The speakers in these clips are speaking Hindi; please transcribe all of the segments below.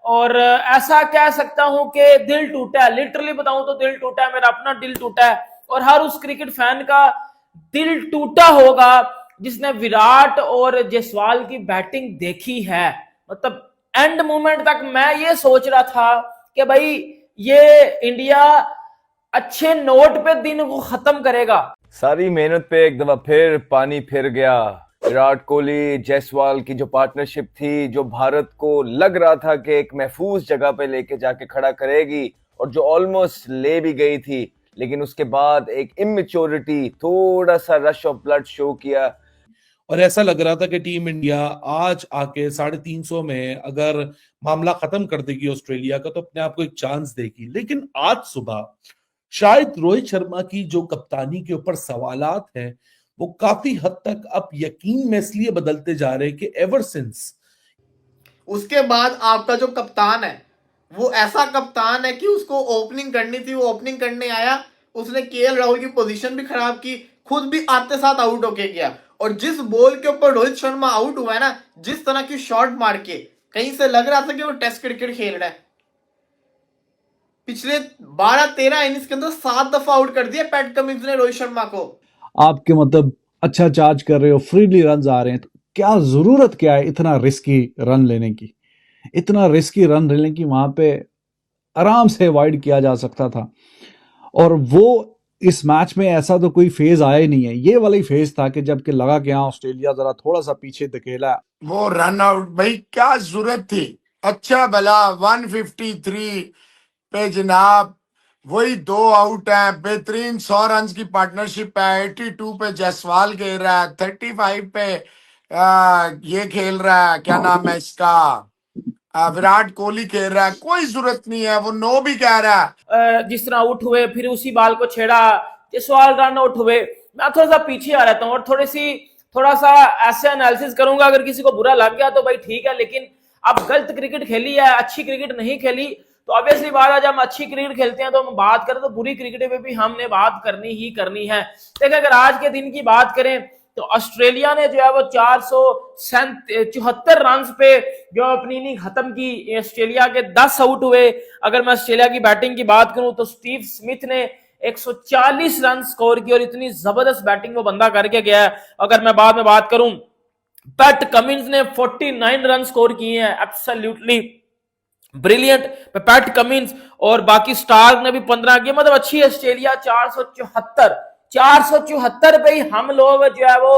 और ऐसा कह सकता हूं कि दिल टूटा है, लिटरली बताऊं तो दिल टूटा है, मेरा अपना दिल टूटा है और हर उस क्रिकेट फैन का दिल टूटा होगा जिसने विराट और जायसवाल की बैटिंग देखी है। मतलब एंड मोमेंट तक मैं ये सोच रहा था कि भाई ये इंडिया अच्छे नोट पे दिन को खत्म करेगा। सारी मेहनत पे एक दफा फिर पानी फिर गया। विराट कोहली जायसवाल की जो पार्टनरशिप थी, जो भारत को लग रहा था कि एक महफूज जगह पे लेके जाके खड़ा करेगी और जो ऑलमोस्ट ले भी गई थी, लेकिन उसके बाद एक इमेच्योरिटी, थोड़ा सा रश ऑफ ब्लड शो किया और ऐसा लग रहा था कि टीम इंडिया आज आके 350 में अगर मामला खत्म कर देगी ऑस्ट्रेलिया का तो अपने आप को एक चांस देगी। लेकिन आज सुबह शायद रोहित शर्मा की जो कप्तानी के ऊपर सवालात हैं वो काफी हद तक अब यकीन में इसलिए बदलते जा रहे हैं कि एवर सिंस उसके बाद आपका जो कप्तान है वो ऐसा कप्तान है कि उसको ओपनिंग करनी थी, वो ओपनिंग करने आया, उसने केएल राहुल की पोजीशन भी खराब की, खुद भी आते साथ आउट होके गया। और जिस बॉल के ऊपर रोहित शर्मा आउट हुआ है ना, जिस तरह की शॉट मार के, कहीं से लग रहा था कि वो टेस्ट क्रिकेट खेल रहा है। पिछले 12-13 इनिंग्स के अंदर 7 दफा आउट कर दिया पैट कमिंस ने रोहित शर्मा को। आपके मतलब अच्छा चार्ज कर रहे हो, फ्रीली रन आ रहे हैं, तो क्या जरूरत क्या है इतना रिस्की रन लेने की? इतना रिस्की रन लेने की वहां पे आराम से अवॉइड किया जा सकता था। और वो इस मैच में ऐसा तो कोई फेज आया ही नहीं है। ये वाला ही फेज था कि जबकि लगा कि हाँ ऑस्ट्रेलिया जरा थोड़ा सा पीछे धकेला, वो रन आउट भाई क्या जरूरत थी? अच्छा भला 153 पे जनाब वही 2 आउट है, बेहतरीन 100 रन की पार्टनरशिप है। 82 पे जायसवाल खेल रहा है, 35 पे ये खेल रहा है, क्या नाम है इसका, विराट कोहली खेल रहा है। कोई जरूरत नहीं है, वो नो भी कह रहा है। जिस तरह आउट हुए फिर उसी बाल को छेड़ा, जायसवाल रन आउट हुए। मैं थोड़ा सा पीछे आ रहता हूँ और थोड़ा सा ऐसे एनालिसिस करूंगा, अगर किसी को बुरा लग गया तो भाई ठीक है, लेकिन अब गलत क्रिकेट खेली है, अच्छी क्रिकेट नहीं खेली, तो ऑब्वियसली बात है जब हम अच्छी क्रिकेट खेलते हैं तो हम बात करें तो बुरी क्रिकेट पे भी हमने बात करनी ही करनी है। देखिए अगर आज के दिन की बात करें तो ऑस्ट्रेलिया ने जो है वो 474 रन पे जो अपनी इनिंग खत्म की। ऑस्ट्रेलिया के 10 आउट हुए। अगर मैं ऑस्ट्रेलिया की बैटिंग की बात करूं तो स्टीव स्मिथ ने 140 रन स्कोर की और इतनी जबरदस्त बैटिंग वो बंदा करके गया है। अगर मैं बाद में बात करूं, पैट कमिंस ने 49 रन स्कोर किए हैं, एब्सोल्युटली ब्रिलियंट पैट कमिंस। और बाकी स्टार्क ने भी 15 किए, मतलब अच्छी ऑस्ट्रेलिया। 474 पे ही हम लोग जो है वो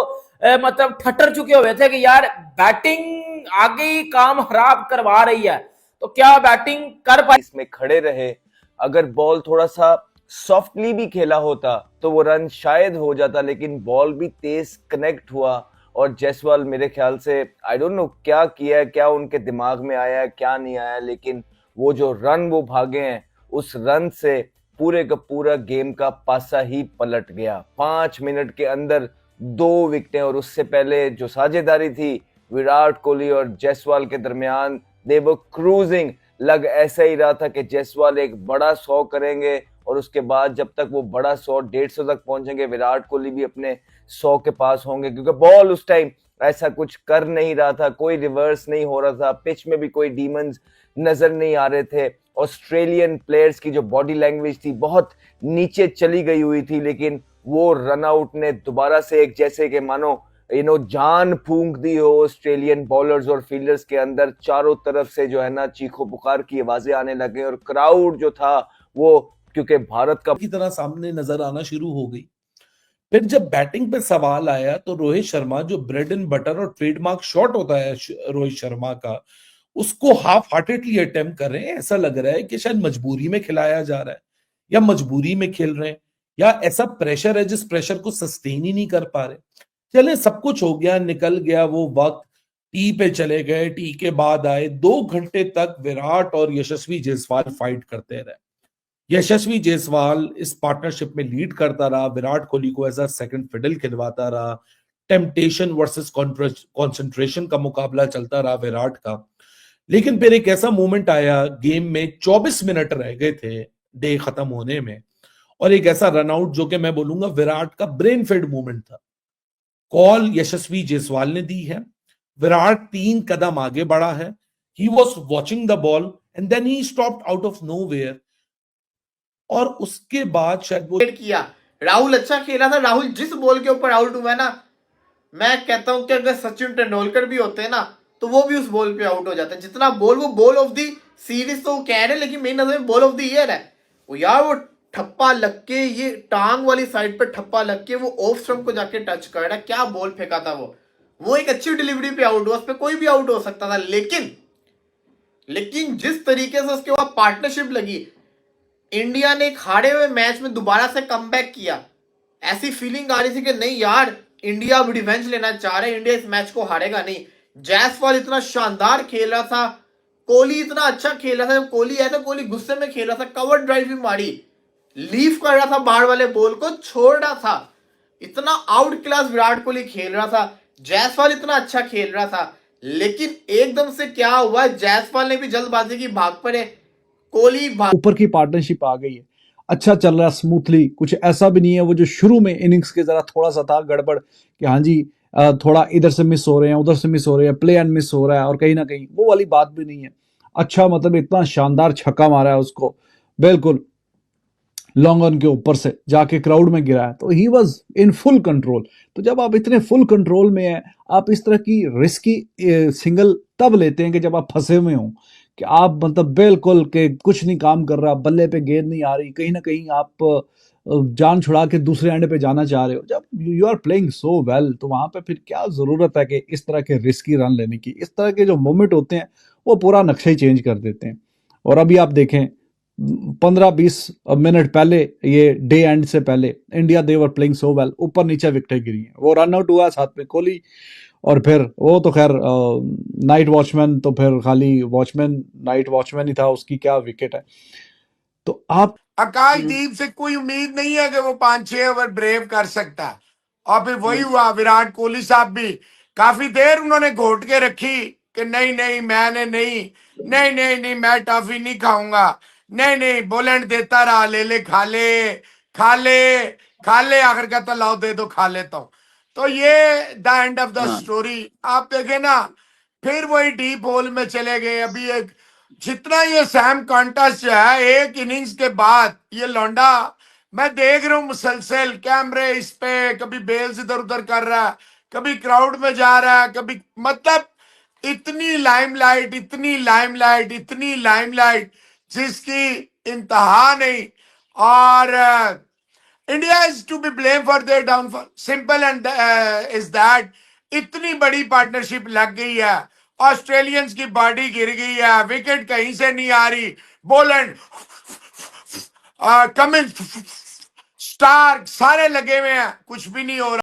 मतलब ठटर चुके हुए थे कि यार बैटिंग आगे ही काम खराब करवा रही है, तो क्या बैटिंग कर पाए। इसमें खड़े रहे। अगर बॉल थोड़ा सा सॉफ्टली भी खेला होता तो वो रन शायद हो जाता, लेकिन बॉल भी तेज कनेक्ट हुआ और जायसवाल मेरे ख्याल से आई डोंट नो क्या किया है, क्या उनके दिमाग में आया है, क्या नहीं आया, लेकिन वो जो रन वो भागे हैं उस रन से पूरे का पूरा गेम का पासा ही पलट गया। 5 मिनट के अंदर 2 विकेटें। और उससे पहले जो साझेदारी थी विराट कोहली और जायसवाल के दरमियान, दे वर क्रूजिंग। लग ऐसा ही रहा था कि जायसवाल एक बड़ा 100 करेंगे और उसके बाद जब तक वो बड़ा 100-150 तक पहुंचेंगे विराट कोहली भी अपने 100 के पास होंगे, क्योंकि बॉल उस टाइम ऐसा कुछ कर नहीं रहा था, कोई रिवर्स नहीं हो रहा था, पिच में भी कोई डीमंस नजर नहीं आ रहे थे। ऑस्ट्रेलियन प्लेयर्स की जो बॉडी लैंग्वेज थी बहुत नीचे चली गई हुई थी, लेकिन वो रन आउट ने दोबारा से एक जैसे कि मानो जान फूंक दी हो ऑस्ट्रेलियन बॉलर्स और फील्डर्स के अंदर। चारों तरफ से जो है ना चीखो पुकार की आवाजें आने लगे और क्राउड जो था वो क्योंकि भारत का की तरह सामने नजर आना शुरू हो गई। फिर जब बैटिंग पे सवाल आया तो रोहित शर्मा, जो ब्रेड एंड बटर और ट्रेडमार्क शॉट होता है रोहित शर्मा का, उसको हाफ हार्टेडली अटेम्प्ट कर रहे हैं। ऐसा लग रहा है कि शायद मजबूरी में खिलाया जा रहा है या मजबूरी में खेल रहे हैं या ऐसा प्रेशर है जिस प्रेशर को सस्टेन ही नहीं कर पा रहे। चले सब कुछ हो गया, निकल गया वो वक्त, टी पे चले गए, टी के बाद आए। 2 घंटे तक विराट और यशस्वी जायसवाल फाइट करते रहे। यशस्वी जायसवाल इस पार्टनरशिप में लीड करता रहा, विराट कोहली को एज अ सेकंड फिडल खिलवाता रहा। टेम्पटेशन वर्सेस कॉन्सेंट्रेशन का मुकाबला चलता रहा विराट का। लेकिन फिर एक ऐसा मोमेंट आया गेम में, 24 मिनट रह गए थे डे खत्म होने में, और एक ऐसा रनआउट जो कि मैं बोलूंगा विराट का ब्रेन फेड मोमेंट था। कॉल यशस्वी जायसवाल ने दी है, विराट 3 कदम आगे बढ़ा है, he was watching the ball and then he stopped out of nowhere. और उसके बाद शायद वो किया। राहुल अच्छा खेला था। राहुल जिस बॉल के ऊपर आउट हुआ ना, मैं कहता हूं कि अगर सचिन तेंदुलकर भी होते ना तो वो भी उस बॉल पे आउट हो जाते। जितना बॉल, वो बॉल ऑफ द सीरीज तो कह रहे, लेकिन मेरी नजर में बॉल ऑफ द ईयर है वो यार। वो ठप्पा लग के, ये टांग वाली साइड पे ठप्पा लग के वो ऑफ स्टंप को जाके टच कर रहा है। क्या बॉल फेंका था वो एक अच्छी डिलीवरी पे आउट हुआ। उस पर कोई भी आउट हो सकता था, लेकिन जिस तरीके से उसके बाद पार्टनरशिप लगी, इंडिया ने एक हारे हुए मैच में दोबारा से कमबैक किया। ऐसी फीलिंग आ रही थी कि नहीं यार, इंडिया अब रिवेंज लेना चाह रहा है, इंडिया इस मैच को हारेगा नहीं। जायसवाल इतना शानदार खेल रहा था, कोहली इतना अच्छा खेल रहा था। जब कोहली आया था, कोहली गुस्से में खेल रहा था, कवर ड्राइव भी मारी, लीव कर रहा था, बाहर वाले बॉल को छोड़ रहा था। इतना आउट क्लास विराट कोहली खेल रहा था। जायसवाल इतना अच्छा खेल रहा था, लेकिन एकदम से क्या हुआ, जायसवाल ने भी जल्दबाजी की, भाग पड़े, कोहली ऊपर की पार्टनरशिप आ गई है, अच्छा चल रहा है स्मूथली, कुछ ऐसा भी नहीं है वो जो शुरू में इनिंग्स के जरा थोड़ा सा था गड़बड़ कि हाँ जी थोड़ा इधर से मिस हो रहे हैं, उधर से मिस हो रहे हैं, प्ले एंड मिस हो रहा है, और कहीं ना कहीं वो वाली बात भी नहीं है। अच्छा मतलब इतना शानदार छक्का मारा है उसको, बिल्कुल लॉन्ग ऑन के ऊपर से जाके क्राउड में गिरा है, तो he was in full control. तो जब आप इतने फुल कंट्रोल में हैं, आप इस तरह की रिस्की सिंगल तब लेते हैं कि जब आप फंसे हुए हों, कि आप मतलब बिल्कुल के कुछ नहीं काम कर रहा, बल्ले पे गेंद नहीं आ रही, कहीं ना कहीं आप जान छुड़ा के दूसरे एंड पे जाना चाह रहे हो। जब you are playing so well, तो वहां पे फिर क्या जरूरत है कि इस तरह के रिस्की रन लेने की। इस तरह के जो मोमेंट होते हैं वो पूरा नक्शा ही चेंज कर देते हैं। और अभी आप देखें 15-20 मिनट पहले, ये डे एंड से पहले, India they were playing so well, ऊपर नीचे विकेटें गिरी हैं, वो रन आउट हुआ साथ में कोहली, और फिर वो तो खैर नाइट वॉचमैन, तो फिर खाली वॉचमैन, नाइट वॉचमैन ही था, उसकी क्या विकेट है। तो आप आकाशदीप से कोई उम्मीद नहीं है कि वो 5-6 ओवर ब्रेव कर सकता है। और फिर वही हुआ, विराट कोहली साहब भी काफी देर उन्होंने घोट के रखी कि नहीं नहीं मैंने नहीं नहीं नहीं नहीं मैं टॉफी नहीं खाऊंगा, नहीं नहीं बोलेंड देता रहा, ले ले खा ले खा ले खा ले, आखिर कहता लाओ दे दो खा लेता हूं। तो ये the end of the story. आप देखे ना, फिर वही डीप होल में चले गए। अभी एक जितना ये सैम कॉन्टस जो है, एक इनिंग्स के बाद ये लौंडा, मैं देख रहा हूं मुसलसल कैमरे इस पे, कभी बेल्स इधर उधर कर रहा है, कभी क्राउड में जा रहा है, कभी मतलब इतनी लाइमलाइट, इतनी लाइमलाइट, इतनी लाइमलाइट जिसकी इंतहा नहीं। और India is to be blame for their downfall, simple and is that. इतनी बड़ी पार्टनरशिप लग गई है, ऑस्ट्रेलियंस की बॉडी गिर गई है, विकेट कहीं से नहीं आ रही, बोलेंड कमिंस स्टार्क सारे लगे हुए हैं, कुछ भी नहीं हो रहा।